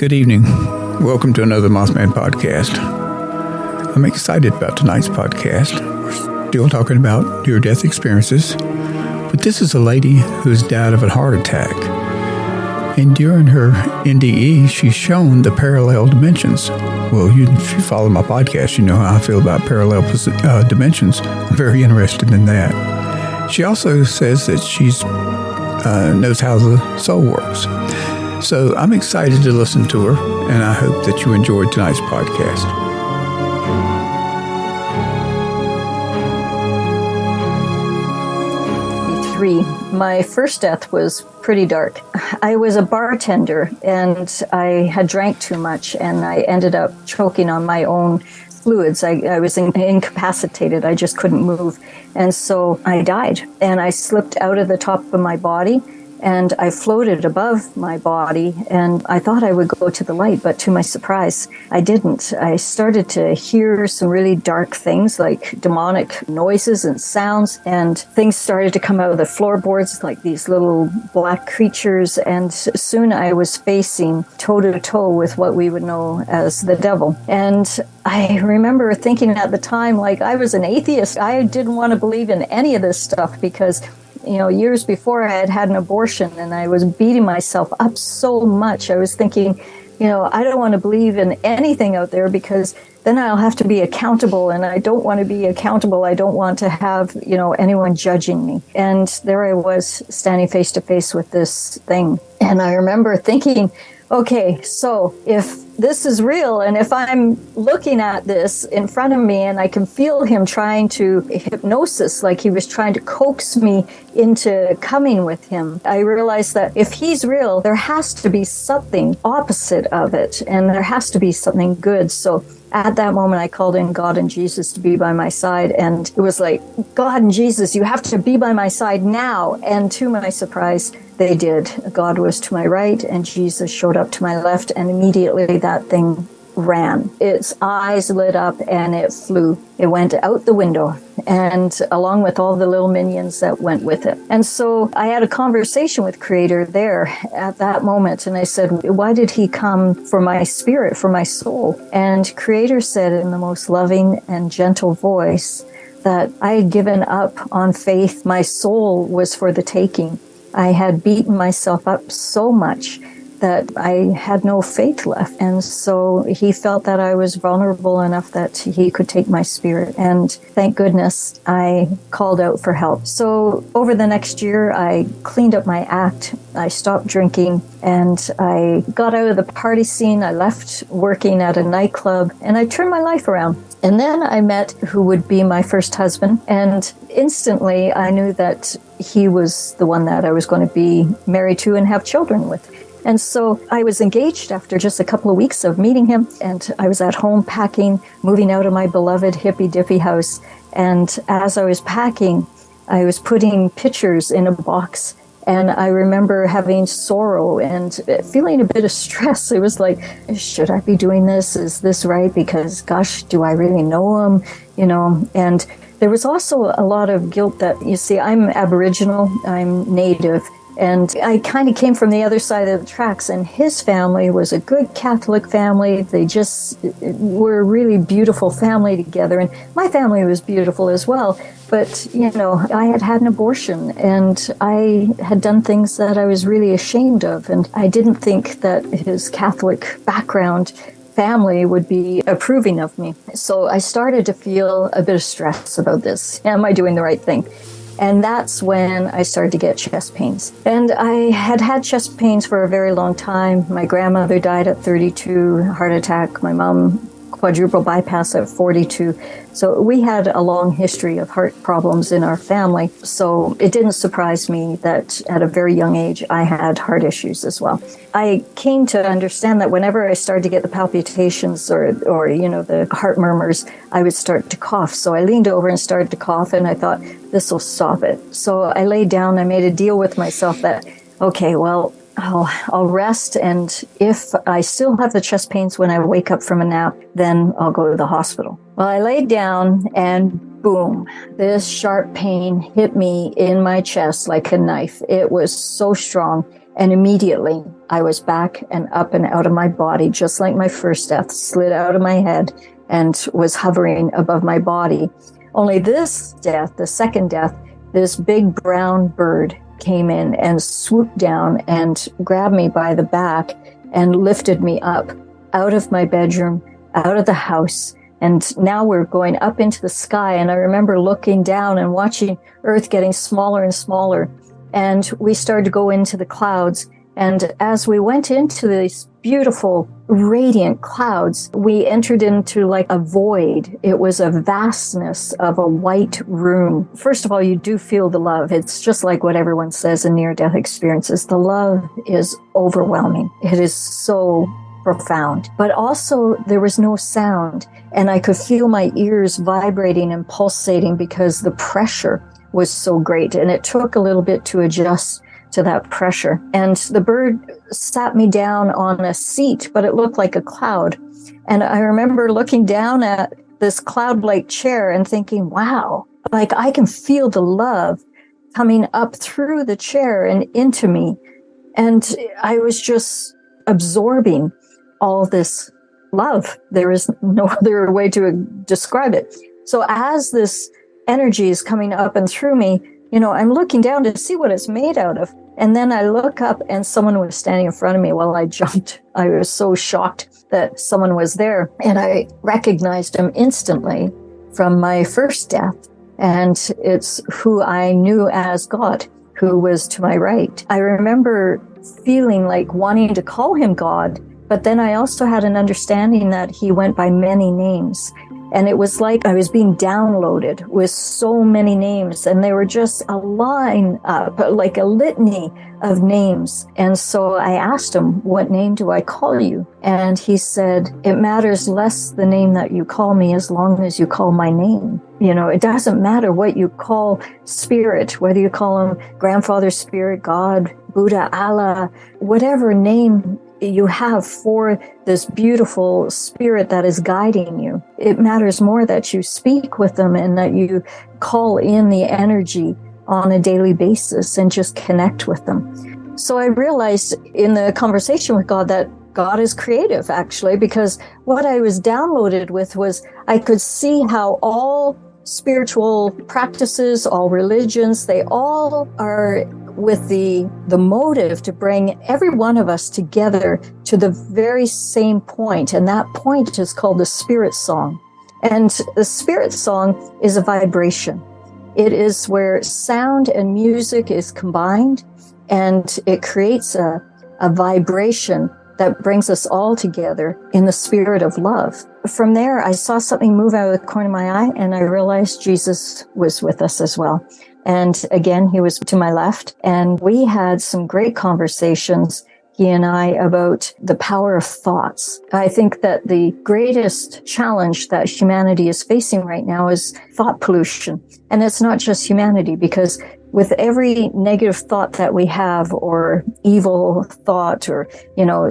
Good evening. Welcome to another Mothman-podcast. I'm excited about tonight's podcast. We're still talking about near-death experiences, but this is a lady who's died of a heart attack. And during her NDE, she's shown the parallel dimensions. Well, if you follow my podcast, you know how I feel about parallel dimensions. I'm very interested in that. She also says that she's knows how the soul works. So I'm excited to listen to her, and I hope that you enjoyed tonight's podcast. My first death was pretty dark. I was a bartender, and I had drank too much, and I ended up choking on my own fluids. I was incapacitated. I just couldn't move. And so I died, and I slipped out of the top of my body, and I floated above my body, and I thought I would go to the light, but to my surprise, I didn't. I started to hear some really dark things, like demonic noises and sounds, and things started to come out of the floorboards, like these little black creatures, and soon I was facing toe-to-toe with what we would know as the devil. And I remember thinking at the time, like, I was an atheist. I didn't want to believe in any of this stuff because years before I had had an abortion and I was beating myself up so much. I was thinking, I don't want to believe in anything out there because then I'll have to be accountable, and I don't want to be accountable. I don't want to have, anyone judging me. And there I was standing face to face with this thing. And I remember thinking, okay, so if this is real, and if I'm looking at this in front of me and I can feel him trying to hypnosis, like he was trying to coax me into coming with him, I realized that if he's real, there has to be something opposite of it, and there has to be something good. So at that moment, I called in God and Jesus to be by my side, and it was like, God and Jesus, you have to be by my side now. And to my surprise, they did. God was to my right, and Jesus showed up to my left, and immediately that thing ran. Its eyes lit up, and it flew. It went out the window, and along with all the little minions that went with it. And so I had a conversation with Creator there at that moment, and I said, why did he come for my spirit, for my soul? And Creator said in the most loving and gentle voice that I had given up on faith. My soul was for the taking. I had beaten myself up so much that I had no faith left. And so he felt that I was vulnerable enough that he could take my spirit. And thank goodness I called out for help. So over the next year, I cleaned up my act. I stopped drinking, and I got out of the party scene. I left working at a nightclub, and I turned my life around. And then I met who would be my first husband, and instantly I knew that he was the one that I was going to be married to and have children with. And so I was engaged after just a couple of weeks of meeting him, and I was at home packing, moving out of my beloved hippy-dippy house. And as I was packing, I was putting pictures in a box, and I remember having sorrow and feeling a bit of stress. It was like, should I be doing this? Is this right? Because, gosh, do I really know him? And there was also a lot of guilt that, I'm Aboriginal, I'm Native, and I kind of came from the other side of the tracks, and his family was a good Catholic family. They just were a really beautiful family together, and my family was beautiful as well. But, I had had an abortion, and I had done things that I was really ashamed of, and I didn't think that his Catholic background family would be approving of me. So I started to feel a bit of stress about this. Am I doing the right thing? And that's when I started to get chest pains. And I had had chest pains for a very long time. My grandmother died at 32, heart attack. My mom quadruple bypass at 42. So we had a long history of heart problems in our family. So it didn't surprise me that at a very young age, I had heart issues as well. I came to understand that whenever I started to get the palpitations or the heart murmurs, I would start to cough. So I leaned over and started to cough, and I thought, this will stop it. So I laid down. I made a deal with myself that, okay, well, I'll rest, and if I still have the chest pains when I wake up from a nap, then I'll go to the hospital. Well, I laid down, and boom, this sharp pain hit me in my chest like a knife. It was so strong, and immediately I was back and up and out of my body, just like my first death, slid out of my head and was hovering above my body. Only this death, the second death, this big brown bird came in and swooped down and grabbed me by the back and lifted me up out of my bedroom, out of the house. And now we're going up into the sky. And I remember looking down and watching Earth getting smaller and smaller. And we started to go into the clouds. And as we went into these beautiful, radiant clouds, we entered into like a void. It was a vastness of a white room. First of all, you do feel the love. It's just like what everyone says in near-death experiences. The love is overwhelming. It is so profound. But also, there was no sound. And I could feel my ears vibrating and pulsating because the pressure was so great. And it took a little bit to adjust to that pressure. And the bird sat me down on a seat, but it looked like a cloud. And I remember looking down at this cloud-like chair and thinking, wow, like I can feel the love coming up through the chair and into me. And I was just absorbing all this love. There is no other way to describe it. So as this energy is coming up and through me, I'm looking down to see what it's made out of. And then I look up and someone was standing in front of me. Well, I jumped. I was so shocked that someone was there. And I recognized him instantly from my first death. And it's who I knew as God, who was to my right. I remember feeling like wanting to call him God, but then I also had an understanding that he went by many names. And it was like I was being downloaded with so many names, and they were just a line up, like a litany of names. And so I asked him, what name do I call you? And he said, it matters less the name that you call me as long as you call my name. It doesn't matter what you call spirit, whether you call him grandfather spirit, God, Buddha, Allah, whatever name you have for this beautiful spirit that is guiding you. It matters more that you speak with them and that you call in the energy on a daily basis and just connect with them. So I realized in the conversation with God that God is creative, actually, because what I was downloaded with was I could see how all spiritual practices, all religions, they all are with the motive to bring every one of us together to the very same point. And that point is called the spirit song. And the spirit song is a vibration. It is where sound and music is combined, and it creates a vibration that brings us all together in the spirit of love. From there, I saw something move out of the corner of my eye, and I realized Jesus was with us as well. And again, he was to my left, and we had some great conversations, he and I, about the power of thoughts. I think that the greatest challenge that humanity is facing right now is thought pollution. And it's not just humanity, because with every negative thought that we have, or evil thought, or,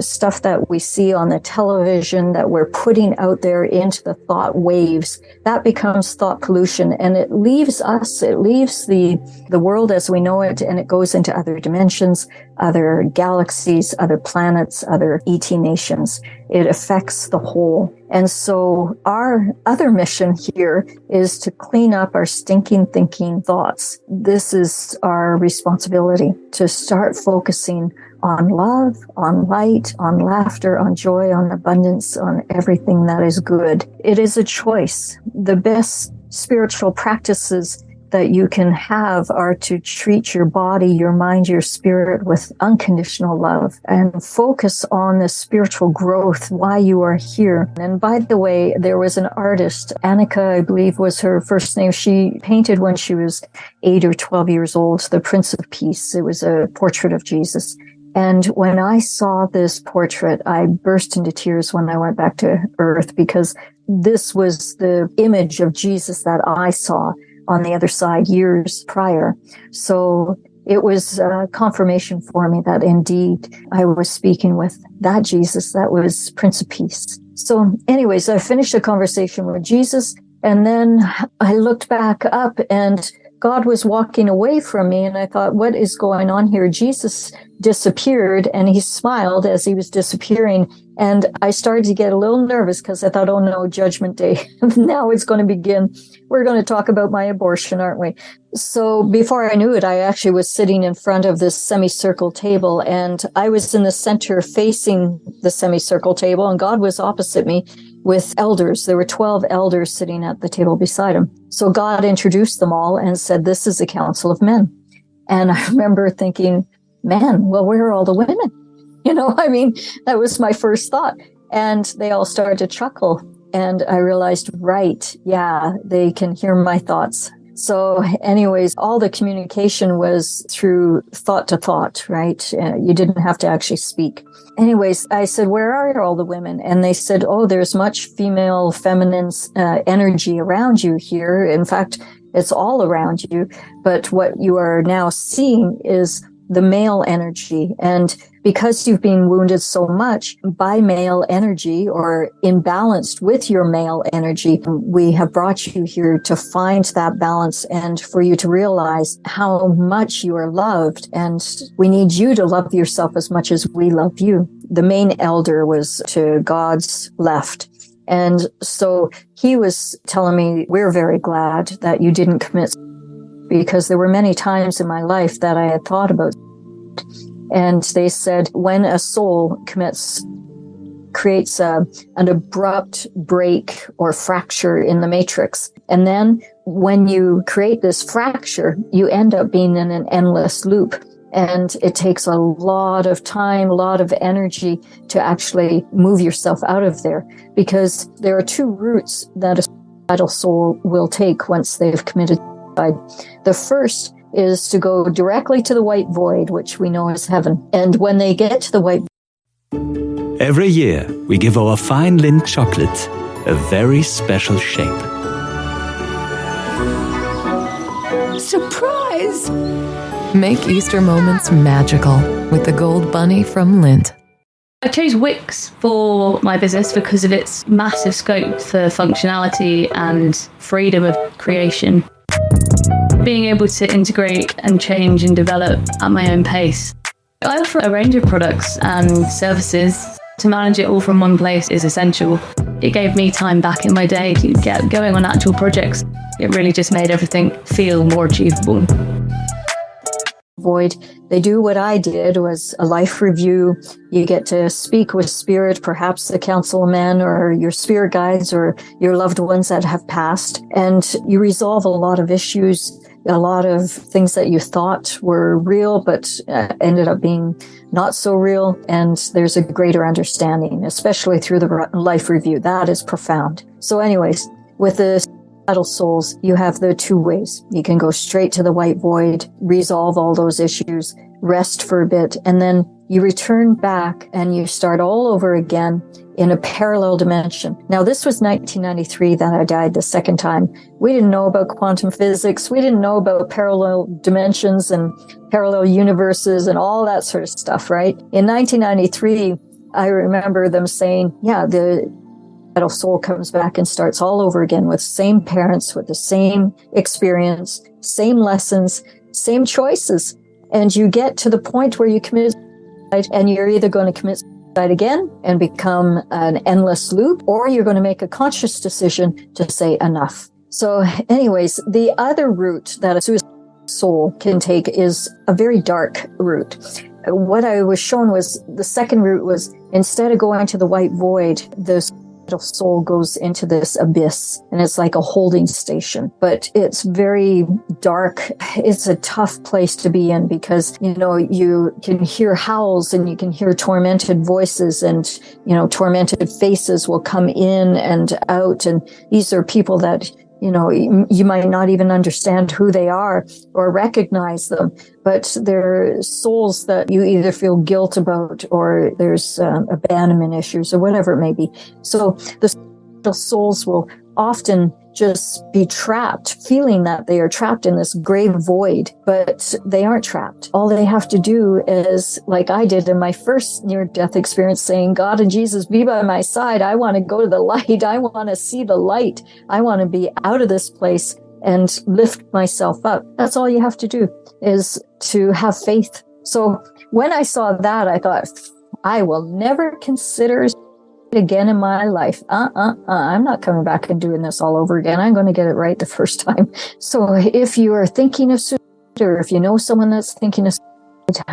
stuff that we see on the television that we're putting out there into the thought waves, that becomes thought pollution. And it leaves the world as we know it, and it goes into other dimensions, other galaxies, other planets, other ET nations. It affects the whole. And so our other mission here is to clean up our stinking thinking thoughts. This is our responsibility, to start focusing on love, on light, on laughter, on joy, on abundance, on everything that is good. It is a choice. The best spiritual practices that you can have are to treat your body, your mind, your spirit with unconditional love, and focus on the spiritual growth, why you are here. And by the way, there was an artist, Annika, I believe was her first name. She painted when she was 8 or 12 years old, the Prince of Peace. It was a portrait of Jesus. And when I saw this portrait, I burst into tears when I went back to Earth, because this was the image of Jesus that I saw on the other side years prior. So it was confirmation for me that indeed I was speaking with that Jesus, that was Prince of Peace. So anyways, I finished a conversation with Jesus, and then I looked back up, and God was walking away from me, and I thought, what is going on here? Jesus disappeared, and he smiled as he was disappearing. And I started to get a little nervous because I thought, oh no, Judgment Day. Now it's going to begin. We're going to talk about my abortion, aren't we? So before I knew it, I actually was sitting in front of this semicircle table, and I was in the center facing the semicircle table, and God was opposite me with elders. There were 12 elders sitting at the table beside him. So God introduced them all and said, this is a council of men. And I remember thinking, man, well, where are all the women? That was my first thought. And they all started to chuckle. And I realized, right, yeah, they can hear my thoughts. So anyways, all the communication was through thought to thought, right? You didn't have to actually speak. Anyways, I said, where are all the women? And they said, oh, there's much female, feminine energy around you here. In fact, it's all around you. But what you are now seeing is the male energy. And because you've been wounded so much by male energy or imbalanced with your male energy, we have brought you here to find that balance and for you to realize how much you are loved. And we need you to love yourself as much as we love you. The main elder was to God's left. And so he was telling me, we're very glad that you didn't commit, because there were many times in my life that I had thought about. And they said, when a soul creates an abrupt break or fracture in the matrix, and then when you create this fracture, you end up being in an endless loop. And it takes a lot of time, a lot of energy to actually move yourself out of there, because there are two routes that a suicidal soul will take once they've committed suicide. The first is to go directly to the white void, which we know is heaven. And when they get to the white... Every year, we give our fine Lindt chocolate a very special shape. Surprise! Make Easter moments magical with the Gold Bunny from Lindt. I chose Wix for my business because of its massive scope for functionality and freedom of creation. Being able to integrate and change and develop at my own pace. I offer a range of products and services. To manage it all from one place is essential. It gave me time back in my day to get going on actual projects. It really just made everything feel more achievable. Void. They do what I did, was a life review. You get to speak with spirit, perhaps the council of men or your spirit guides or your loved ones that have passed. And you resolve a lot of issues, a lot of things that you thought were real, but ended up being not so real. And there's a greater understanding, especially through the life review. That is profound. So anyways, with the suicidal souls, you have the two ways. You can go straight to the white void, resolve all those issues, rest for a bit, and then you return back and you start all over again in a parallel dimension. Now, this was 1993 that I died the second time. We didn't know about quantum physics. We didn't know about parallel dimensions and parallel universes and all that sort of stuff, right? In 1993, I remember them saying, yeah, the soul comes back and starts all over again with same parents, with the same experience, same lessons, same choices. And you get to the point where you commit suicide, and you're either going to commit suicide again and become an endless loop, or you're going to make a conscious decision to say enough. So anyways, the other route that a suicidal soul can take is a very dark route. What I was shown was the second route was, instead of going to the white void, the soul goes into this abyss, and it's like a holding station, but it's very dark. It's a tough place to be in because, you can hear howls and you can hear tormented voices, and, tormented faces will come in and out. And these are people that, you might not even understand who they are or recognize them, but they're souls that you either feel guilt about, or there's abandonment issues or whatever it may be. So the souls will often just be trapped, feeling that they are trapped in this gray void, but they aren't trapped. All they have to do is, like I did in my first near-death experience, saying, God and Jesus, be by my side. I want to go to the light. I want to see the light. I want to be out of this place and lift myself up. That's all you have to do, is to have faith. So when I saw that, I thought, I will never consider again in my life. I'm not coming back and doing this all over again. I'm going to get it right the first time. So if you are thinking of suicide, or if you know someone that's thinking of suicide,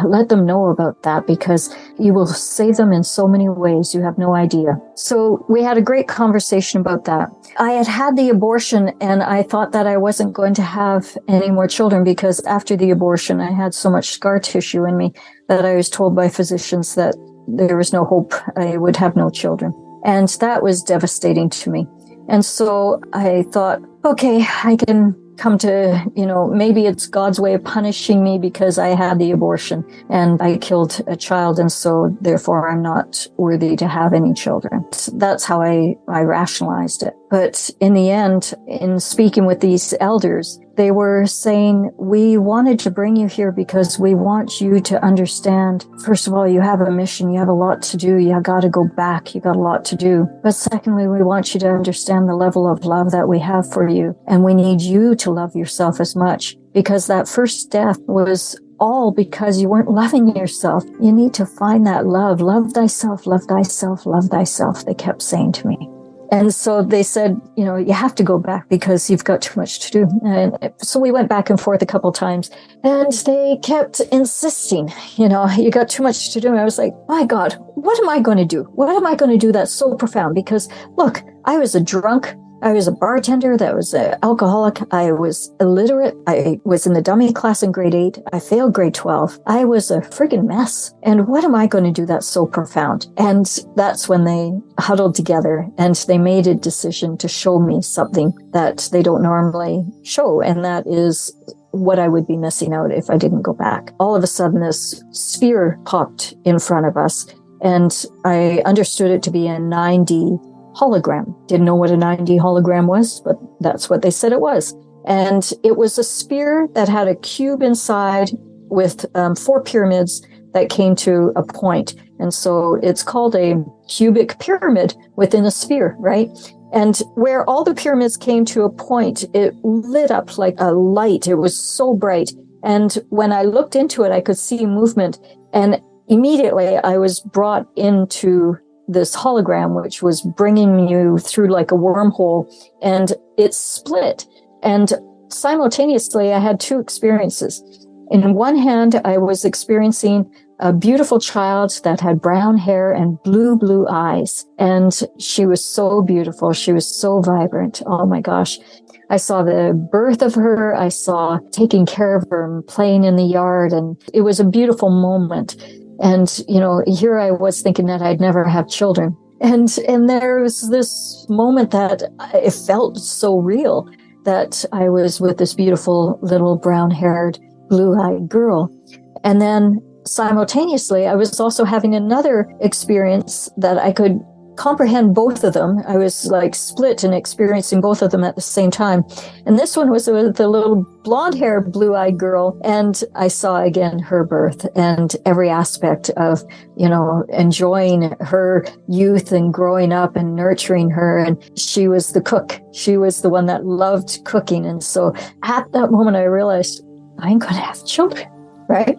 let them know about that, because you will save them in so many ways. You have no idea. So we had a great conversation about that. I had the abortion, and I thought that I wasn't going to have any more children, because after the abortion, I had so much scar tissue in me that I was told by physicians that there was no hope. I would have no children. And that was devastating to me. And so I thought, okay, I can come to, maybe it's God's way of punishing me because I had the abortion and I killed a child, and so therefore I'm not worthy to have any children. That's how I rationalized it. But in the end, in speaking with these elders, they were saying, we wanted to bring you here because we want you to understand, first of all, you have a mission, you have a lot to do, you got to go back, you got a lot to do. But secondly, we want you to understand the level of love that we have for you. And we need you to love yourself as much, because that first death was all because you weren't loving yourself. You need to find that love. Love thyself, love thyself, love thyself, they kept saying to me. And so they said, you have to go back because you've got too much to do. And so we went back and forth a couple times, and they kept insisting, you got too much to do. And I was like, my God, what am I going to do? What am I going to do that's so profound? Because look, I was a drunk. I was a bartender that was an alcoholic. I was illiterate. I was in the dummy class in grade 8. I failed grade 12. I was a friggin' mess. And what am I going to do that's so profound? And that's when they huddled together and they made a decision to show me something that they don't normally show. And that is what I would be missing out if I didn't go back. All of a sudden, this sphere popped in front of us, and I understood it to be a 9D hologram. Didn't know what a 9D hologram was, but that's what they said it was. And it was a sphere that had a cube inside with 4 pyramids that came to a point. And so it's called a cubic pyramid within a sphere, right? And where all the pyramids came to a point, it lit up like a light. It was so bright. And when I looked into it, I could see movement. And immediately I was brought into this hologram, which was bringing you through like a wormhole, and it split. And simultaneously, I had 2 experiences. In one hand, I was experiencing a beautiful child that had brown hair and blue eyes. And she was so beautiful. She was so vibrant. Oh my gosh. I saw the birth of her. I saw taking care of her and playing in the yard. And it was a beautiful moment. And, here I was thinking that I'd never have children. And there was this moment that it felt so real, that I was with this beautiful little brown-haired, blue-eyed girl. And then simultaneously, I was also having another experience that I could comprehend both of them. I was like split and experiencing both of them at the same time. And this one was with the little blonde-haired, blue-eyed girl. And I saw again her birth and every aspect of, enjoying her youth and growing up and nurturing her. And she was the cook. She was the one that loved cooking. And so at that moment, I realized I'm going to have children, right?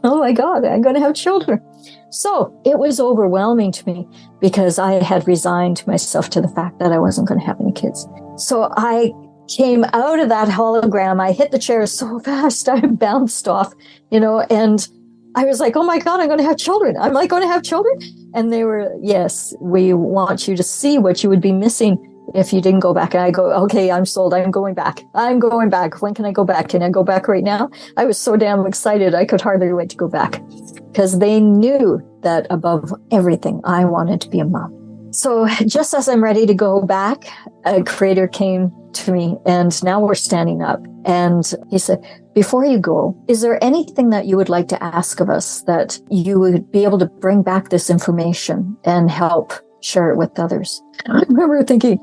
Oh my God, I'm going to have children. So it was overwhelming to me because I had resigned myself to the fact that I wasn't going to have any kids. So I came out of that hologram. I hit the chair so fast, I bounced off, and I was like, oh my God, I'm going to have children. Am I going to have children? And they were, yes, we want you to see what you would be missing if you didn't go back. And I go, okay, I'm sold. I'm going back. I'm going back. When can I go back? Can I go back right now? I was so damn excited. I could hardly wait to go back because they knew that above everything, I wanted to be a mom. So just as I'm ready to go back, a creator came to me and now we're standing up. And he said, before you go, is there anything that you would like to ask of us that you would be able to bring back this information and help share it with others? I remember thinking,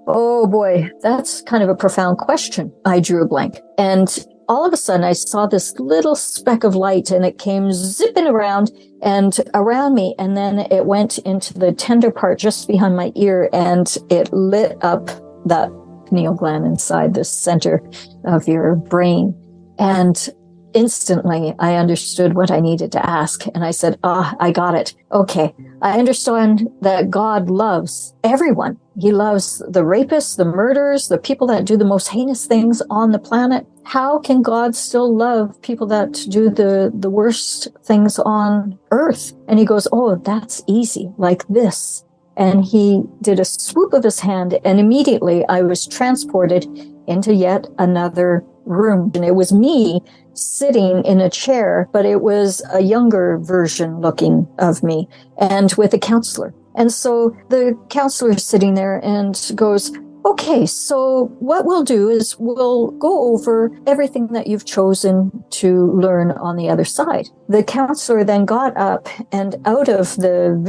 oh boy, that's kind of a profound question. I drew a blank. And all of a sudden I saw this little speck of light and it came zipping around me. And then it went into the tender part just behind my ear and it lit up that pineal gland inside the center of your brain. And instantly, I understood what I needed to ask. And I said, I got it. Okay. I understand that God loves everyone. He loves the rapists, the murderers, the people that do the most heinous things on the planet. How can God still love people that do the worst things on earth? And he goes, oh, that's easy, like this. And he did a swoop of his hand, and immediately I was transported into yet another room. And it was me sitting in a chair, but it was a younger version looking of me, and with a counselor. And so the counselor is sitting there and goes, okay, so what we'll do is we'll go over everything that you've chosen to learn on the other side. The counselor then got up, and out of the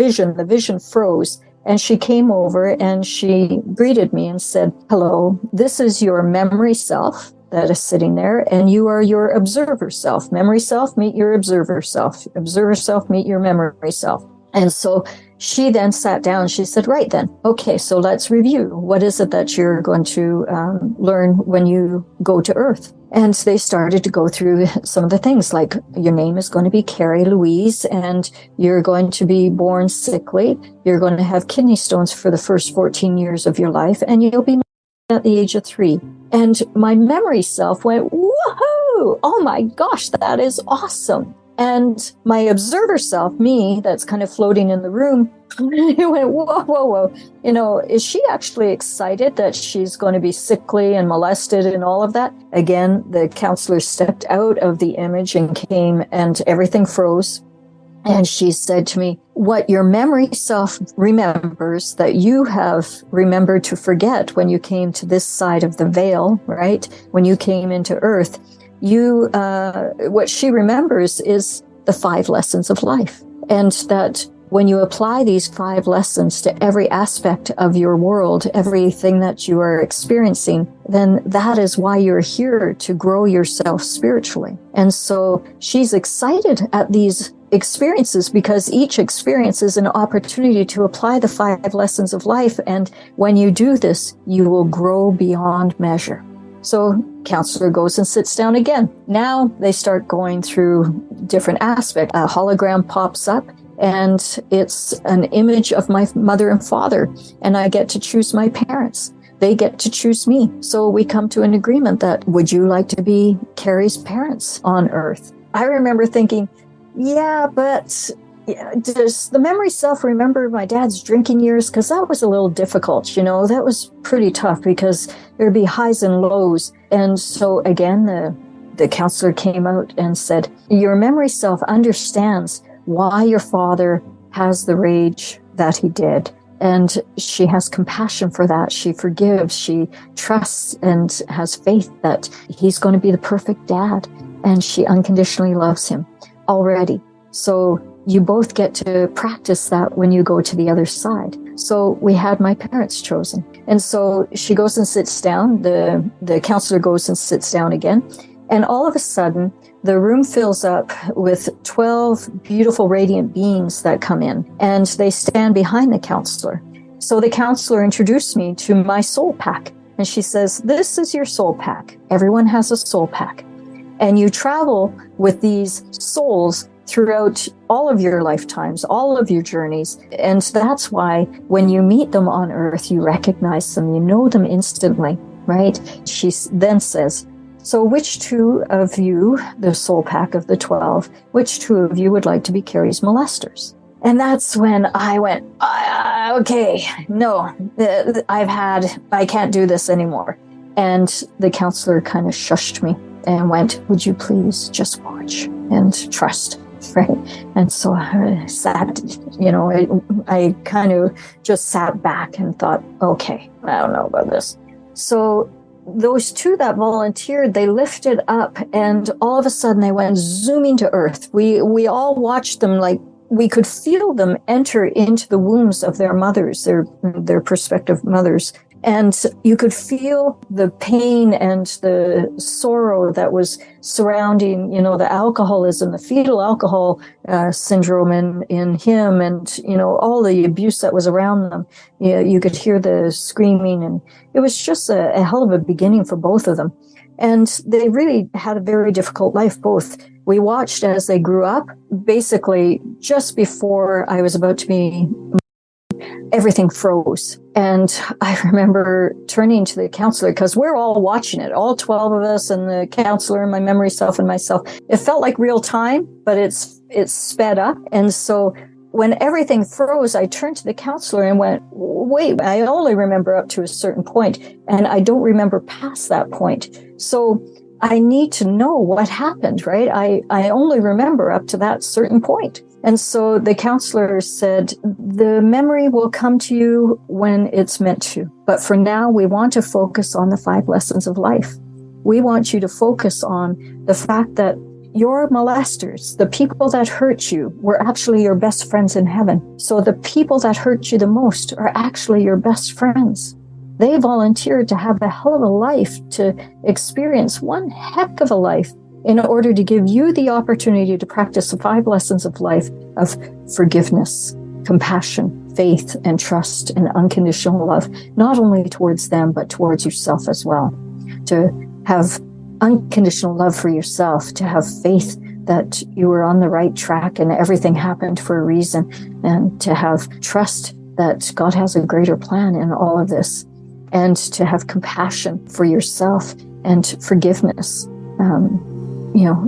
vision froze. And she came over and she greeted me and said, hello, this is your memory self that is sitting there, and you are your observer self. Memory self, meet your observer self. Observer self, meet your memory self. And so she then sat down. She said, right then, okay, so let's review. What is it that you're going to learn when you go to Earth? And they started to go through some of the things, like your name is going to be Carrie Louise, and you're going to be born sickly. You're going to have kidney stones for the first 14 years of your life, and you'll be at the age of 3. And my memory self went, woohoo! Oh my gosh, that is awesome. And my observer self, me, that's kind of floating in the room, it went, whoa. You know, is she actually excited that she's going to be sickly and molested and all of that? Again, the counselor stepped out of the image and came, and everything froze. And she said to me, what your memory self remembers that you have remembered to forget when you came to this side of the veil, right? When you came into Earth, what she remembers is the 5 lessons of life. And that when you apply these 5 lessons to every aspect of your world, everything that you are experiencing, then that is why you're here, to grow yourself spiritually. And so she's excited at these experiences, because each experience is an opportunity to apply the 5 lessons of life. And when you do this, you will grow beyond measure. So counselor goes and sits down again. Now they start going through different aspects. A hologram pops up, and it's an image of my mother and father, and I get to choose my parents. They get to choose me. So we come to an agreement that, would you like to be Carrie's parents on Earth? I remember thinking, yeah, but does the memory self remember my dad's drinking years? Because that was a little difficult, you know, that was pretty tough, because there'd be highs and lows. And so again, the counselor came out and said, your memory self understands why your father has the rage that he did. And she has compassion for that. She forgives, she trusts and has faith that he's going to be the perfect dad. And she unconditionally loves him already. So you both get to practice that when you go to the other side. So we had my parents chosen. And so she goes and sits down. The counselor goes and sits down again. And all of a sudden, the room fills up with 12 beautiful, radiant beings that come in. And they stand behind the counselor. So the counselor introduced me to my soul pack. And she says, this is your soul pack. Everyone has a soul pack. And you travel with these souls throughout all of your lifetimes, all of your journeys. And that's why when you meet them on Earth, you recognize them, you know them instantly, right? She then says, so which 2 of you, the soul pack of the 12, which 2 of you would like to be Carrie's molesters? And that's when I went, okay, no, I can't do this anymore. And the counselor kind of shushed me and went, would you please just watch and trust, right? And so I sat, I kind of just sat back and thought, okay, I don't know about this. So those 2 that volunteered, they lifted up, and all of a sudden they went zooming to Earth. We all watched them, like we could feel them enter into the wombs of their mothers, their prospective mothers. And you could feel the pain and the sorrow that was surrounding, the alcoholism, the fetal alcohol syndrome in him, and, all the abuse that was around them. You could hear the screaming, and it was just a hell of a beginning for both of them. And they really had a very difficult life, both. We watched as they grew up. Basically, just before I was about to be, everything froze. And I remember turning to the counselor, because we're all watching it, all 12 of us, and the counselor and my memory self and myself. It felt like real time, but it's sped up. And so when everything froze, I turned to the counselor and went, wait, I only remember up to a certain point, and I don't remember past that point. So I need to know what happened, right? I only remember up to that certain point. And so the counselor said, the memory will come to you when it's meant to. But for now, we want to focus on the 5 lessons of life. We want you to focus on the fact that your molesters, the people that hurt you, were actually your best friends in heaven. So the people that hurt you the most are actually your best friends. They volunteered to have a hell of a life, to experience one heck of a life, in order to give you the opportunity to practice the 5 lessons of life of forgiveness, compassion, faith, and trust, and unconditional love, not only towards them, but towards yourself as well. To have unconditional love for yourself, to have faith that you were on the right track and everything happened for a reason, and to have trust that God has a greater plan in all of this, and to have compassion for yourself and forgiveness,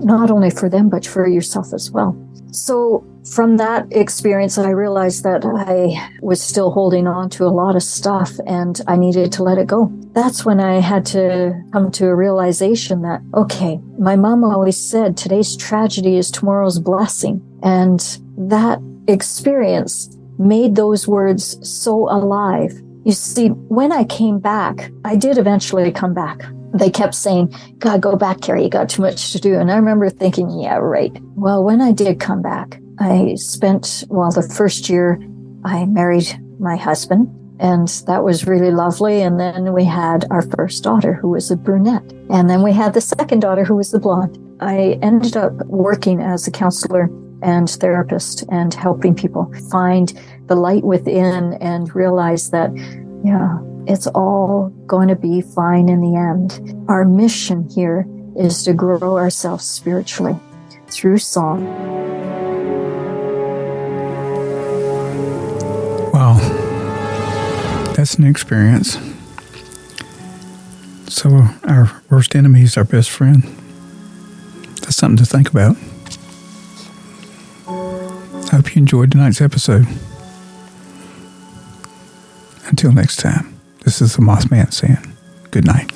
not only for them, but for yourself as well. So from that experience, I realized that I was still holding on to a lot of stuff and I needed to let it go. That's when I had to come to a realization that, okay, my mom always said, today's tragedy is tomorrow's blessing. And that experience made those words so alive. You see, when I came back, I did eventually come back. They kept saying, God, go back, Carrie, you got too much to do. And I remember thinking, yeah, right. Well, when I did come back, I spent, the first year I married my husband, and that was really lovely. And then we had our first daughter, who was a brunette. And then we had the second daughter, who was the blonde. I ended up working as a counselor and therapist and helping people find the light within and realize that, it's all going to be fine in the end. Our mission here is to grow ourselves spiritually through song. Wow, that's an experience. So our worst enemy is our best friend. That's something to think about. I hope you enjoyed tonight's episode. Until next time, this is the Mothman saying good night.